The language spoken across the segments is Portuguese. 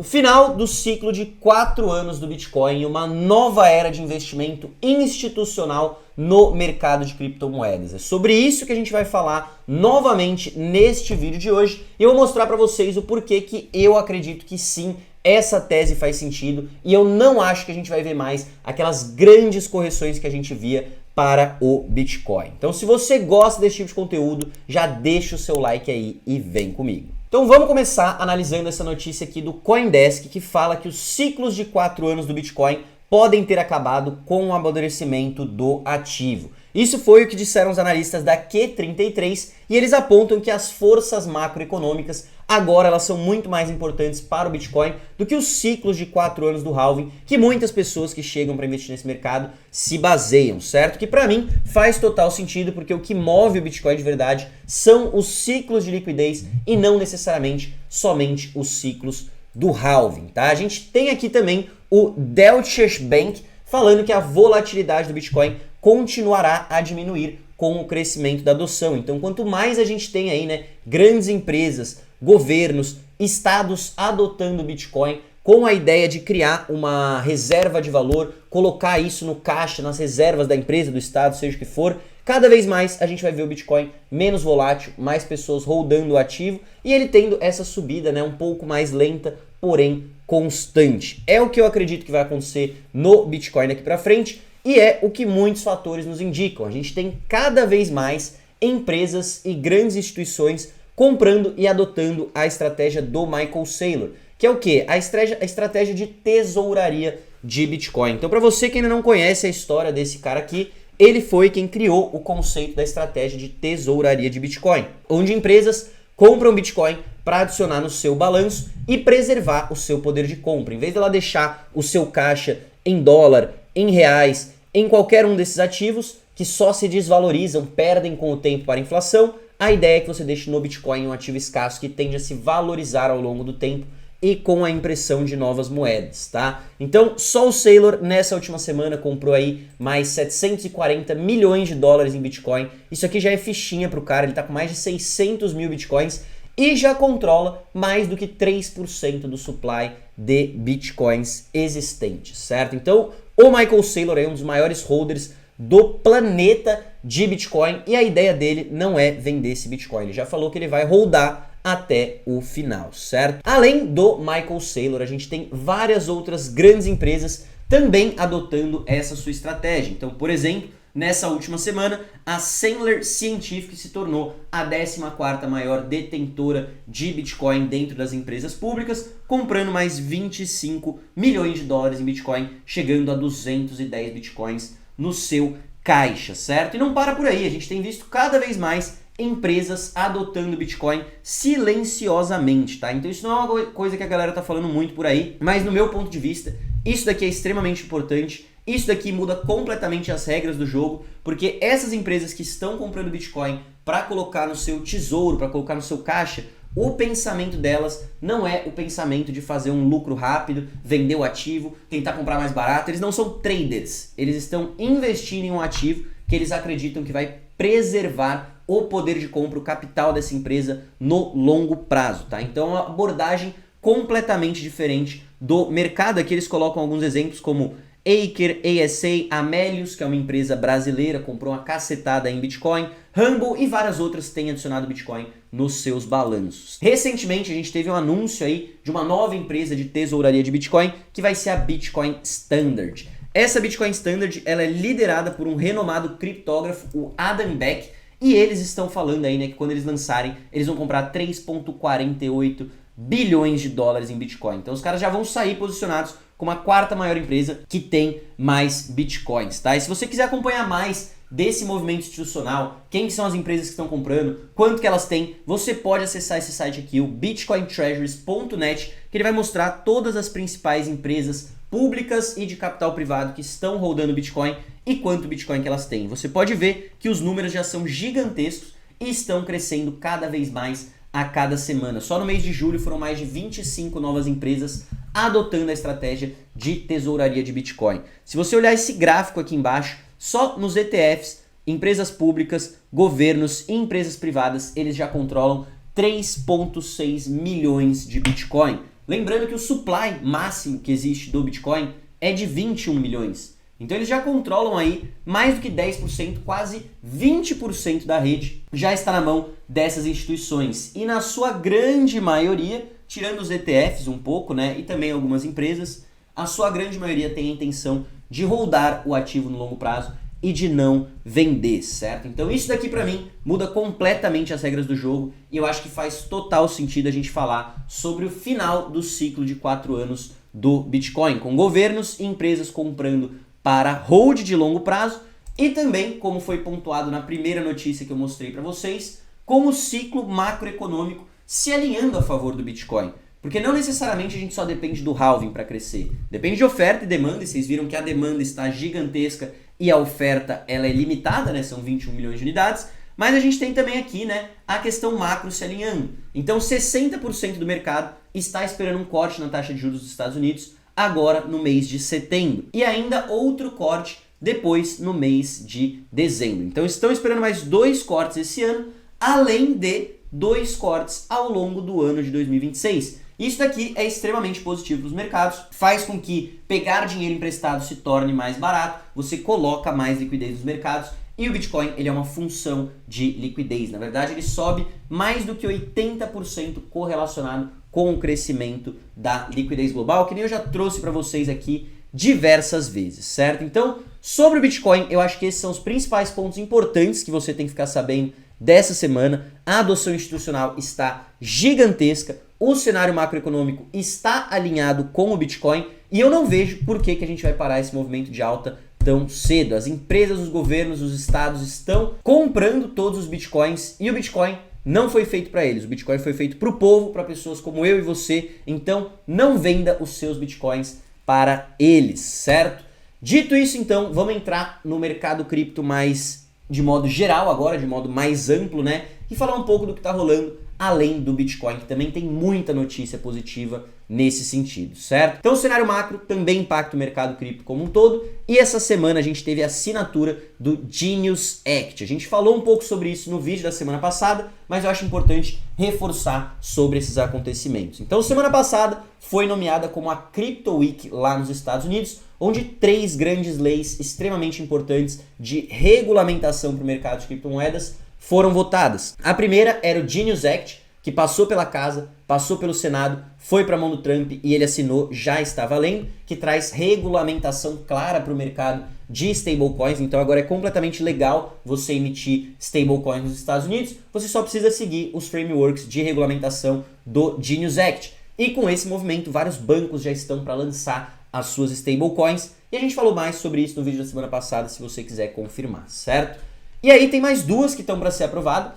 O final do ciclo de 4 anos do Bitcoin e uma nova era de investimento institucional no mercado de criptomoedas. É sobre isso que a gente vai falar novamente neste vídeo de hoje e eu vou mostrar para vocês o porquê que eu acredito que sim, essa tese faz sentido e eu não acho que a gente vai ver mais aquelas grandes correções que a gente via para o Bitcoin. Então, se você gosta desse tipo de conteúdo, já deixa o seu like aí e vem comigo. Então vamos começar analisando essa notícia aqui do CoinDesk, que fala que os ciclos de 4 anos do Bitcoin podem ter acabado com o amadurecimento do ativo. Isso foi o que disseram os analistas da Q33 e eles apontam que as forças macroeconômicas agora elas são muito mais importantes para o Bitcoin do que os ciclos de 4 anos do halving que muitas pessoas que chegam para investir nesse mercado se baseiam, certo? Que para mim faz total sentido porque o que move o Bitcoin de verdade são os ciclos de liquidez e não necessariamente somente os ciclos do halving, tá? A gente tem aqui também o Deutsche Bank falando que a volatilidade do Bitcoin continuará a diminuir com o crescimento da adoção. Então, quanto mais a gente tem aí, né, grandes empresas, governos, estados adotando o Bitcoin com a ideia de criar uma reserva de valor, colocar isso no caixa, nas reservas da empresa, do estado, seja o que for, cada vez mais a gente vai ver o Bitcoin menos volátil, mais pessoas holdando o ativo e ele tendo essa subida, né, um pouco mais lenta, porém constante. É o que eu acredito que vai acontecer no Bitcoin daqui para frente e é o que muitos fatores nos indicam. A gente tem cada vez mais empresas e grandes instituições comprando e adotando a estratégia do Michael Saylor, que é o quê? A estratégia de tesouraria de Bitcoin. Então, para você que ainda não conhece a história desse cara aqui, ele foi quem criou o conceito da estratégia de tesouraria de Bitcoin, onde empresas compram Bitcoin para adicionar no seu balanço e preservar o seu poder de compra. Em vez dela deixar o seu caixa em dólar, em reais, em qualquer um desses ativos que só se desvalorizam, perdem com o tempo para a inflação, a ideia é que você deixe no Bitcoin um ativo escasso que tende a se valorizar ao longo do tempo e com a impressão de novas moedas, tá? Então, só o Saylor nessa última semana comprou aí mais 740 milhões de dólares em Bitcoin. Isso aqui já é fichinha pro cara, ele tá com mais de 600 mil Bitcoins e já controla mais do que 3% do supply de Bitcoins existentes, certo? Então, o Michael Saylor é um dos maiores holders do planeta de Bitcoin e a ideia dele não é vender esse Bitcoin. Ele já falou que ele vai holdar até o final, certo? Além do Michael Saylor, a gente tem várias outras grandes empresas também adotando essa sua estratégia. Então, por exemplo, nessa última semana, a Sandler Scientific se tornou a 14ª maior detentora de Bitcoin dentro das empresas públicas, comprando mais 25 milhões de dólares em Bitcoin, chegando a 210 Bitcoins no seu caixa, certo? E não para por aí, a gente tem visto cada vez mais empresas adotando Bitcoin silenciosamente, tá? Então isso não é uma coisa que a galera tá falando muito por aí, mas no meu ponto de vista, isso daqui é extremamente importante, isso daqui muda completamente as regras do jogo, porque essas empresas que estão comprando Bitcoin para colocar no seu tesouro, para colocar no seu caixa, o pensamento delas não é o pensamento de fazer um lucro rápido, vender o ativo, tentar comprar mais barato. Eles não são traders, eles estão investindo em um ativo que eles acreditam que vai preservar o poder de compra, o capital dessa empresa no longo prazo, tá? Então é uma abordagem completamente diferente do mercado. Aqui eles colocam alguns exemplos como Aker, ASA, Amélios, que é uma empresa brasileira, comprou uma cacetada em Bitcoin, Humble e várias outras têm adicionado Bitcoin nos seus balanços. Recentemente a gente teve um anúncio aí de uma nova empresa de tesouraria de Bitcoin que vai ser a Bitcoin Standard. Essa Bitcoin Standard ela é liderada por um renomado criptógrafo, o Adam Back, e eles estão falando aí, né, que quando eles lançarem, eles vão comprar 3,48 bilhões de dólares em Bitcoin. Então os caras já vão sair posicionados como a 4ª maior empresa que tem mais Bitcoins, tá? E se você quiser acompanhar mais desse movimento institucional, quem são as empresas que estão comprando, quanto que elas têm, você pode acessar esse site aqui, o bitcointreasuries.net, que ele vai mostrar todas as principais empresas públicas e de capital privado que estão rodando Bitcoin e quanto Bitcoin que elas têm. Você pode ver que os números já são gigantescos e estão crescendo cada vez mais a cada semana. Só no mês de julho foram mais de 25 novas empresas adotando a estratégia de tesouraria de Bitcoin. Se você olhar esse gráfico aqui embaixo, só nos ETFs, empresas públicas, governos e empresas privadas, eles já controlam 3,6 milhões de Bitcoin. Lembrando que o supply máximo que existe do Bitcoin é de 21 milhões. Então eles já controlam aí mais do que 10%, quase 20% da rede já está na mão dessas instituições. E na sua grande maioria, tirando os ETFs um pouco, né, e também algumas empresas, a sua grande maioria tem a intenção de holdar o ativo no longo prazo e de não vender, certo? Então isso daqui para mim muda completamente as regras do jogo e eu acho que faz total sentido a gente falar sobre o final do ciclo de 4 anos do Bitcoin, com governos e empresas comprando para hold de longo prazo e também, como foi pontuado na primeira notícia que eu mostrei para vocês, com o ciclo macroeconômico se alinhando a favor do Bitcoin. Porque não necessariamente a gente só depende do halving para crescer. Depende de oferta e demanda, e vocês viram que a demanda está gigantesca e a oferta ela é limitada, né? São 21 milhões de unidades. Mas a gente tem também aqui, né, a questão macro se alinhando. Então 60% do mercado está esperando um corte na taxa de juros dos Estados Unidos agora no mês de setembro. E ainda outro corte depois no mês de dezembro. Então estão esperando mais 2 cortes esse ano, além de 2 cortes ao longo do ano de 2026. Isso daqui é extremamente positivo para os mercados, faz com que pegar dinheiro emprestado se torne mais barato, você coloca mais liquidez nos mercados e o Bitcoin ele é uma função de liquidez. Na verdade, ele sobe mais do que 80% correlacionado com o crescimento da liquidez global, que nem eu já trouxe para vocês aqui diversas vezes, certo? Então, sobre o Bitcoin, eu acho que esses são os principais pontos importantes que você tem que ficar sabendo dessa semana. A adoção institucional está gigantesca, o cenário macroeconômico está alinhado com o Bitcoin e eu não vejo por que a gente vai parar esse movimento de alta tão cedo. As empresas, os governos, os estados estão comprando todos os Bitcoins e o Bitcoin não foi feito para eles. O Bitcoin foi feito para o povo, para pessoas como eu e você. Então, não venda os seus Bitcoins para eles, certo? Dito isso, então, vamos entrar no mercado cripto mais de modo geral agora, de modo mais amplo, né? E falar um pouco do que está rolando além do Bitcoin, que também tem muita notícia positiva nesse sentido, certo? Então o cenário macro também impacta o mercado cripto como um todo e essa semana a gente teve a assinatura do Genius Act. A gente falou um pouco sobre isso no vídeo da semana passada, mas eu acho importante reforçar sobre esses acontecimentos. Então semana passada foi nomeada como a Crypto Week lá nos Estados Unidos, onde 3 grandes leis extremamente importantes de regulamentação para o mercado de criptomoedas foram votadas. A primeira era o Genius Act, que passou pela casa, passou pelo Senado, foi para a mão do Trump e ele assinou, já está valendo, que traz regulamentação clara para o mercado de stablecoins. Então agora é completamente legal você emitir stablecoins nos Estados Unidos, você só precisa seguir os frameworks de regulamentação do Genius Act. E com esse movimento, vários bancos já estão para lançar as suas stablecoins e a gente falou mais sobre isso no vídeo da semana passada, se você quiser confirmar, certo? E aí tem mais 2 que estão para ser aprovadas,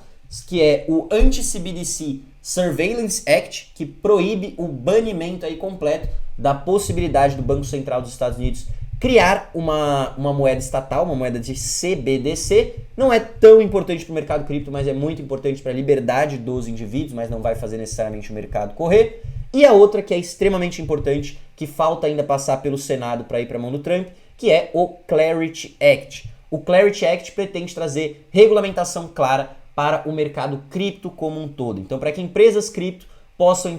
que é o Anti-CBDC Surveillance Act, que proíbe o banimento aí completo da possibilidade do Banco Central dos Estados Unidos criar uma moeda estatal, uma moeda de CBDC. Não é tão importante para o mercado cripto, mas é muito importante para a liberdade dos indivíduos, mas não vai fazer necessariamente o mercado correr. E a outra que é extremamente importante, que falta ainda passar pelo Senado para ir para a mão do Trump, que é o Clarity Act. O Clarity Act pretende trazer regulamentação clara para o mercado cripto como um todo. Então, para que empresas cripto possam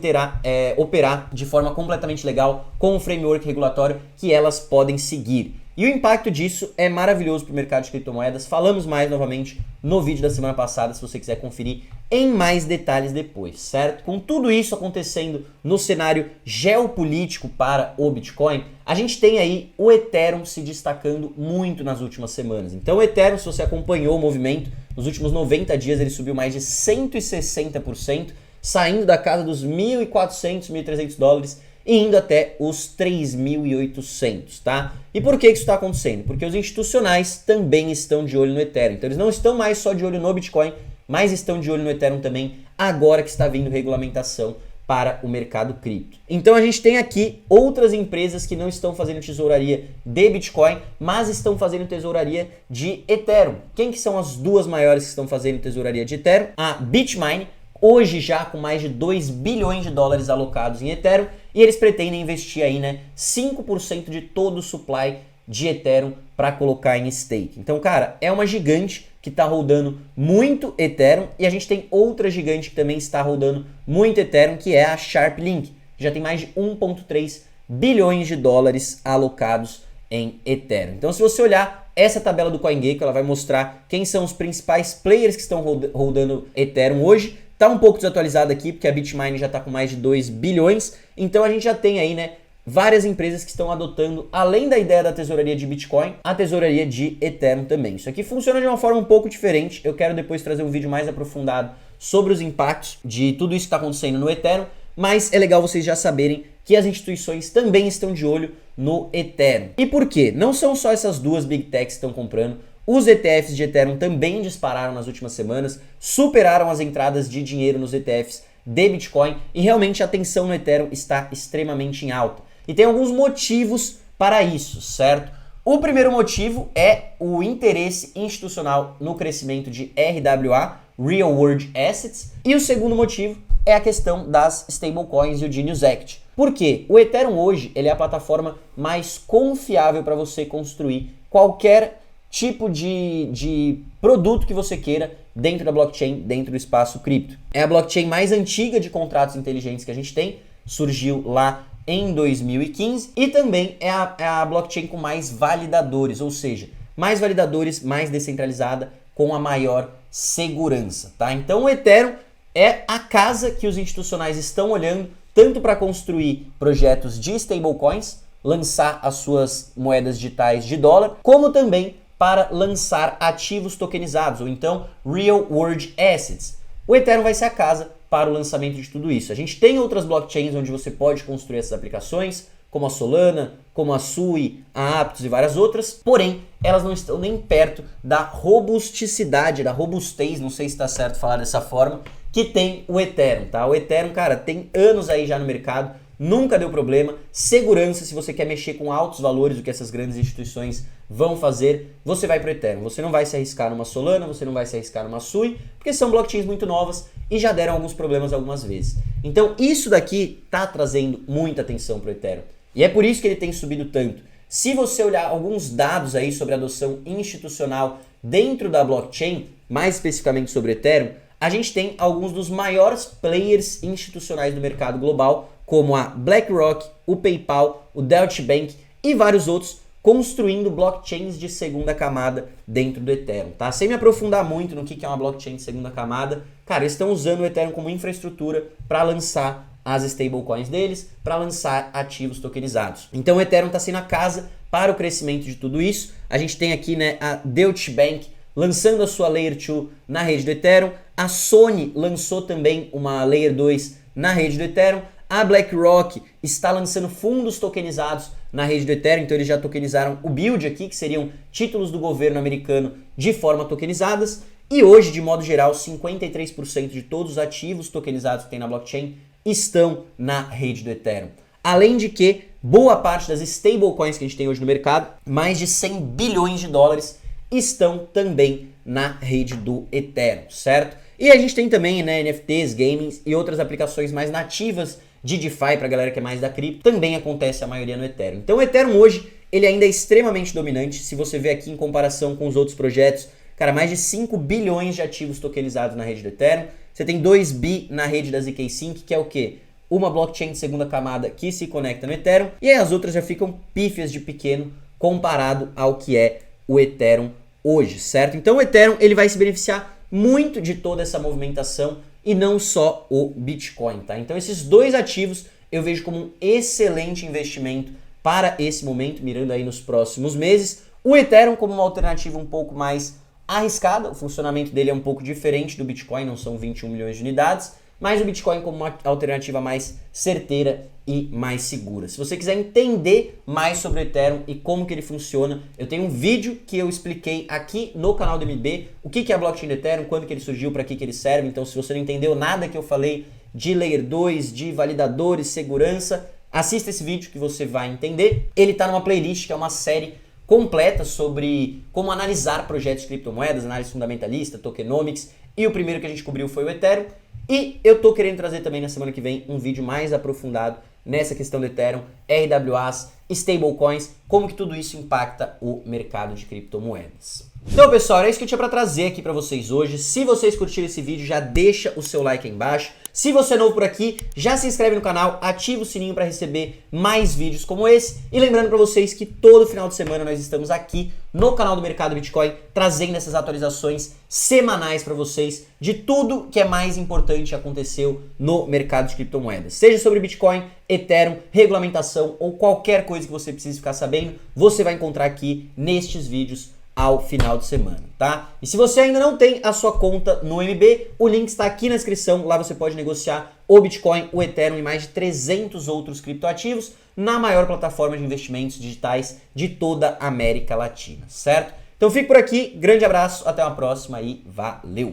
operar de forma completamente legal com o framework regulatório que elas podem seguir. E o impacto disso é maravilhoso para o mercado de criptomoedas. Falamos mais novamente no vídeo da semana passada, se você quiser conferir em mais detalhes depois, certo? Com tudo isso acontecendo no cenário geopolítico para o Bitcoin, a gente tem aí o Ethereum se destacando muito nas últimas semanas. Então o Ethereum, se você acompanhou o movimento, nos últimos 90 dias ele subiu mais de 160%, saindo da casa dos 1.400, 1.300 dólares e indo até os 3.800, tá? E por que isso está acontecendo? Porque os institucionais também estão de olho no Ethereum. Então eles não estão mais só de olho no Bitcoin, mas estão de olho no Ethereum também, agora que está vindo regulamentação para o mercado cripto. Então a gente tem aqui outras empresas que não estão fazendo tesouraria de Bitcoin, mas estão fazendo tesouraria de Ethereum. Quem que são as 2 maiores que estão fazendo tesouraria de Ethereum? A Bitmain, hoje já com mais de 2 bilhões de dólares alocados em Ethereum, e eles pretendem investir aí, né, 5% de todo o supply de Ethereum para colocar em stake. Então, cara, é uma gigante que está rodando muito Ethereum e a gente tem outra gigante que também está rodando muito Ethereum, que é a Sharplink. já tem mais de 1,3 bilhões de dólares alocados em Ethereum. Então, se você olhar essa tabela do CoinGecko, ela vai mostrar quem são os principais players que estão rodando Ethereum hoje. Tá um pouco desatualizado aqui, porque a Bitmain já está com mais de 2 bilhões. Então, a gente já tem aí, né, várias empresas que estão adotando, além da ideia da tesouraria de Bitcoin, a tesouraria de Ethereum também. Isso aqui funciona de uma forma um pouco diferente. Eu quero depois trazer um vídeo mais aprofundado sobre os impactos de tudo isso que está acontecendo no Ethereum, mas é legal vocês já saberem que as instituições também estão de olho no Ethereum. E por quê? Não são só essas duas Big Techs que estão comprando. Os ETFs de Ethereum também dispararam nas últimas semanas, superaram as entradas de dinheiro nos ETFs de Bitcoin e realmente a tensão no Ethereum está extremamente em alta. E tem alguns motivos para isso, certo? O primeiro motivo é o interesse institucional no crescimento de RWA, Real World Assets, e o segundo motivo é a questão das stablecoins e o Genius Act. Por quê? O Ethereum hoje ele é a plataforma mais confiável para você construir qualquer tipo de produto que você queira dentro da blockchain, dentro do espaço cripto. É a blockchain mais antiga de contratos inteligentes que a gente tem, surgiu lá em 2015 e também é a blockchain com mais validadores, ou seja, mais validadores, mais descentralizada, com a maior segurança, tá? Então o Ethereum é a casa que os institucionais estão olhando tanto para construir projetos de stablecoins, lançar as suas moedas digitais de dólar, como também para lançar ativos tokenizados, ou então Real World Assets. O Ethereum vai ser a casa para o lançamento de tudo isso. A gente tem outras blockchains onde você pode construir essas aplicações, como a Solana, como a Sui, a Aptos e várias outras, porém, elas não estão nem perto da robusticidade, da robustez, não sei se está certo falar dessa forma, que tem o Ethereum, tá? O Ethereum, cara, tem anos aí já no mercado, nunca deu problema. Segurança, se você quer mexer com altos valores, o que essas grandes instituições vão fazer, você vai para o Ethereum. Você não vai se arriscar numa Solana, você não vai se arriscar numa Sui, porque são blockchains muito novas e já deram alguns problemas algumas vezes. Então, isso daqui tá trazendo muita atenção para o Ethereum. E é por isso que ele tem subido tanto. Se você olhar alguns dados aí sobre a adoção institucional dentro da blockchain, mais especificamente sobre o Ethereum, a gente tem alguns dos maiores players institucionais do mercado global, como a BlackRock, o PayPal, o Deutsche Bank e vários outros, construindo blockchains de segunda camada dentro do Ethereum, tá? Sem me aprofundar muito no que é uma blockchain de segunda camada, cara, eles estão usando o Ethereum como infraestrutura para lançar as stablecoins deles, para lançar ativos tokenizados. Então o Ethereum está sendo a casa para o crescimento de tudo isso. A gente tem aqui, né, a Deutsche Bank lançando a sua Layer 2 na rede do Ethereum, a Sony lançou também uma Layer 2 na rede do Ethereum, a BlackRock está lançando fundos tokenizados na rede do Ethereum, então eles já tokenizaram o BUID aqui, que seriam títulos do governo americano de forma tokenizadas, e hoje, de modo geral, 53% de todos os ativos tokenizados que tem na blockchain estão na rede do Ethereum. Além de que, boa parte das stablecoins que a gente tem hoje no mercado, mais de 100 bilhões de dólares, estão também na rede do Ethereum, certo? E a gente tem também, né, NFTs, gaming e outras aplicações mais nativas de DeFi para a galera que é mais da cripto, também acontece a maioria no Ethereum. Então o Ethereum hoje, ele ainda é extremamente dominante, se você vê aqui em comparação com os outros projetos, cara, mais de 5 bilhões de ativos tokenizados na rede do Ethereum, você tem 2 bi na rede da ZK Sync, que é o quê? Uma blockchain de segunda camada que se conecta no Ethereum, e aí as outras já ficam pífias de pequeno comparado ao que é o Ethereum hoje, certo? Então o Ethereum ele vai se beneficiar muito de toda essa movimentação e não só o Bitcoin, tá? Então esses dois ativos eu vejo como um excelente investimento para esse momento, mirando aí nos próximos meses. O Ethereum como uma alternativa um pouco mais arriscada, o funcionamento dele é um pouco diferente do Bitcoin, não são 21 milhões de unidades, mas o Bitcoin como uma alternativa mais certeira e mais segura. Se você quiser entender mais sobre o Ethereum e como que ele funciona, eu tenho um vídeo que eu expliquei aqui no canal do MB, o que é a blockchain do Ethereum, quando que ele surgiu, para que ele serve. Então se você não entendeu nada que eu falei de Layer 2, de validadores, segurança, assista esse vídeo que você vai entender. Ele está numa playlist que é uma série completa sobre como analisar projetos de criptomoedas, análise fundamentalista, tokenomics, e o primeiro que a gente cobriu foi o Ethereum. E eu tô querendo trazer também na semana que vem um vídeo mais aprofundado nessa questão do Ethereum, RWAs, stablecoins, como que tudo isso impacta o mercado de criptomoedas. Então, pessoal, era isso que eu tinha para trazer aqui para vocês hoje. Se vocês curtiram esse vídeo, já deixa o seu like aí embaixo. Se você é novo por aqui, já se inscreve no canal, ativa o sininho para receber mais vídeos como esse. E lembrando para vocês que todo final de semana nós estamos aqui no canal do Mercado Bitcoin, trazendo essas atualizações semanais para vocês de tudo que é mais importante que aconteceu no mercado de criptomoedas. Seja sobre Bitcoin, Ethereum, regulamentação ou qualquer coisa que você precise ficar sabendo, você vai encontrar aqui nestes vídeos ao final de semana, tá? E se você ainda não tem a sua conta no MB, o link está aqui na descrição, lá você pode negociar o Bitcoin, o Ethereum e mais de 300 outros criptoativos na maior plataforma de investimentos digitais de toda a América Latina, certo? Então fique por aqui, grande abraço, até uma próxima e valeu!